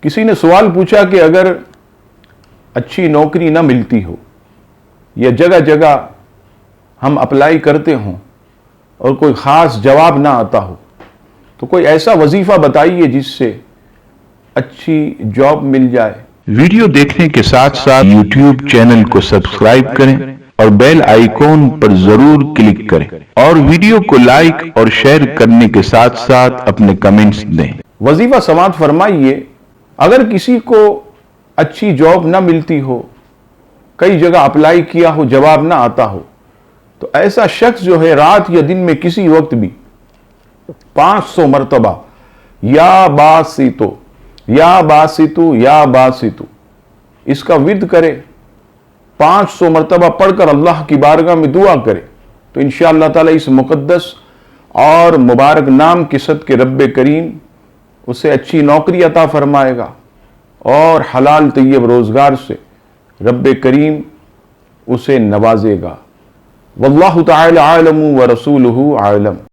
کسی نے سوال پوچھا کہ اگر اچھی نوکری نہ ملتی ہو یا جگہ جگہ ہم اپلائی کرتے ہوں اور کوئی خاص جواب نہ آتا ہو تو کوئی ایسا وظیفہ بتائیے جس سے اچھی جاب مل جائے۔ ویڈیو دیکھنے کے ساتھ ساتھ یوٹیوب چینل کو سبسکرائب کریں اور بیل آئیکن پر ضرور کلک کریں اور ویڈیو کو لائک اور شیئر کرنے کے ساتھ ساتھ اپنے کمنٹس دیں۔ وظیفہ سماعت فرمائیے، اگر کسی کو اچھی جاب نہ ملتی ہو، کئی جگہ اپلائی کیا ہو، جواب نہ آتا ہو، تو ایسا شخص جو ہے رات یا دن میں کسی وقت بھی 500 مرتبہ یا باسطو یا باسطو یا باسطو اس کا ورد کرے، 500 مرتبہ پڑھ کر اللہ کی بارگاہ میں دعا کرے تو انشاءاللہ تعالی اس مقدس اور مبارک نام کے صدقے رب کریم اسے اچھی نوکری عطا فرمائے گا اور حلال طیب روزگار سے رب کریم اسے نوازے گا۔ واللہ تعالی عالم ورسولہ عالم۔